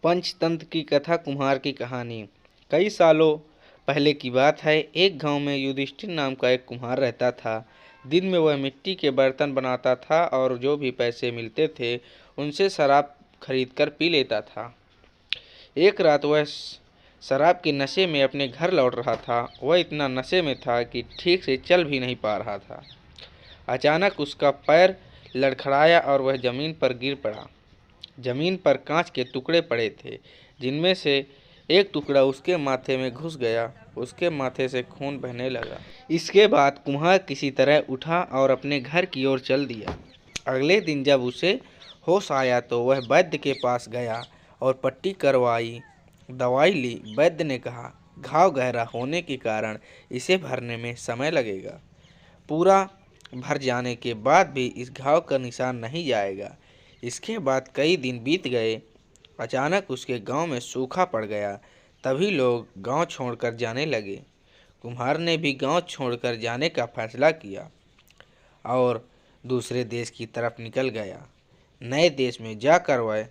पंचतंत्र की कथा। कुम्हार की कहानी। कई सालों पहले की बात है। एक गांव में युधिष्ठिर नाम का एक कुम्हार रहता था। दिन में वह मिट्टी के बर्तन बनाता था और जो भी पैसे मिलते थे उनसे शराब खरीदकर पी लेता था। एक रात वह शराब के नशे में अपने घर लौट रहा था। वह इतना नशे में था कि ठीक से चल भी नहीं पा रहा था। अचानक उसका पैर लड़खड़ाया और वह जमीन पर गिर पड़ा। जमीन पर कांच के टुकड़े पड़े थे, जिनमें से एक टुकड़ा उसके माथे में घुस गया। उसके माथे से खून बहने लगा। इसके बाद कुम्हार किसी तरह उठा और अपने घर की ओर चल दिया। अगले दिन जब उसे होश आया तो वह वैद्य के पास गया और पट्टी करवाई, दवाई ली। वैद्य ने कहा, घाव गहरा होने के कारण इसे भरने में समय लगेगा। पूरा भर जाने के बाद भी इस घाव का निशान नहीं जाएगा। इसके बाद कई दिन बीत गए। अचानक उसके गांव में सूखा पड़ गया। तभी लोग गांव छोड़कर जाने लगे। कुम्हार ने भी गांव छोड़कर जाने का फैसला किया और दूसरे देश की तरफ निकल गया। नए देश में जाकर वह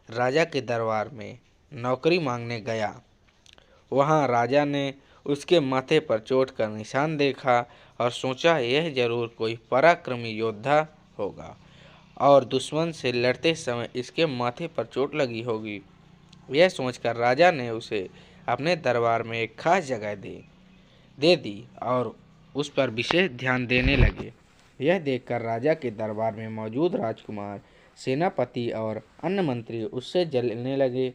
राजा के दरबार में नौकरी मांगने गया। वहां राजा ने उसके माथे पर चोट का निशान देखा और सोचा, यह जरूर कोई पराक्रमी योद्धा होगा और दुश्मन से लड़ते समय इसके माथे पर चोट लगी होगी। यह सोचकर राजा ने उसे अपने दरबार में एक खास जगह दे दी और उस पर विशेष ध्यान देने लगे। यह देखकर राजा के दरबार में मौजूद राजकुमार, सेनापति और अन्य मंत्री उससे जलने लगे।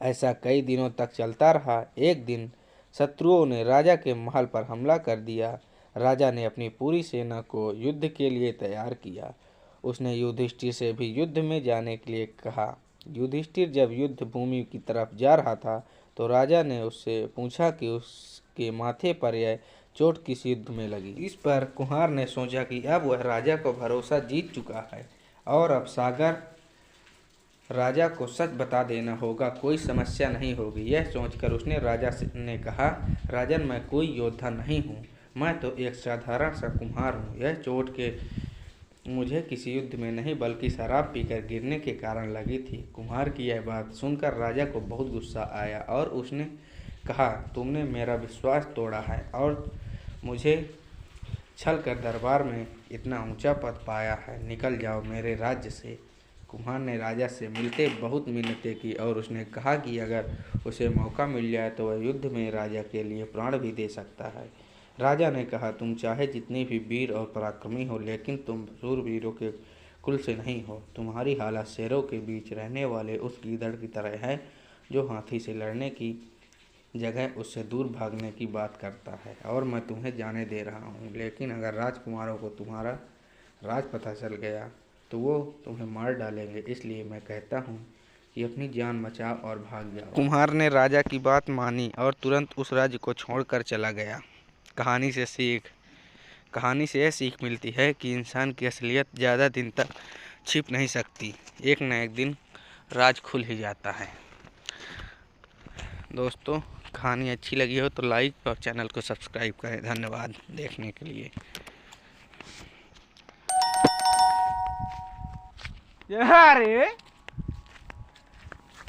ऐसा कई दिनों तक चलता रहा। एक दिन शत्रुओं ने राजा के महल पर हमला कर दिया। राजा ने अपनी पूरी सेना को युद्ध के लिए तैयार किया। उसने युधिष्ठिर से भी युद्ध में जाने के लिए कहा। युधिष्ठिर जब युद्ध भूमि की तरफ जा रहा था तो राजा ने उससे पूछा कि उसके माथे पर यह चोट किस युद्ध में लगी। इस पर कुम्हार ने सोचा कि अब वह राजा को भरोसा जीत चुका है और अब सागर राजा को सच बता देना होगा, कोई समस्या नहीं होगी। यह सोचकर उसने राजा ने कहा, राजन, मैं कोई योद्धा नहीं हूँ, मैं तो एक साधारण सा कुम्हार हूँ। यह चोट के मुझे किसी युद्ध में नहीं बल्कि शराब पीकर गिरने के कारण लगी थी। कुम्हार की यह बात सुनकर राजा को बहुत गुस्सा आया और उसने कहा, तुमने मेरा विश्वास तोड़ा है और मुझे छल कर दरबार में इतना ऊंचा पद पाया है। निकल जाओ मेरे राज्य से। कुम्हार ने राजा से मिलते बहुत मिन्नतें की और उसने कहा कि अगर उसे मौका मिल जाए तो वह युद्ध में राजा के लिए प्राण भी दे सकता है। राजा ने कहा, तुम चाहे जितनी भी वीर और पराक्रमी हो, लेकिन तुम शूरवीरों के कुल से नहीं हो। तुम्हारी हालत शेरों के बीच रहने वाले उस गीदड़ की तरह है जो हाथी से लड़ने की जगह उससे दूर भागने की बात करता है। और मैं तुम्हें जाने दे रहा हूँ, लेकिन अगर राजकुमारों को तुम्हारा राज पता चल गया तो वो तुम्हें मार डालेंगे। इसलिए मैं कहता हूँ कि अपनी जान बचाओ और भाग जाओ। कुम्हार ने राजा की बात मानी और तुरंत उस राज्य को छोड़कर चला गया। कहानी से यह सीख मिलती है कि इंसान की असलियत ज़्यादा दिन तक छिप नहीं सकती। एक न एक दिन राज खुल ही जाता है। दोस्तों, कहानी अच्छी लगी हो तो लाइक और चैनल को सब्सक्राइब करें। धन्यवाद देखने के लिए। अरे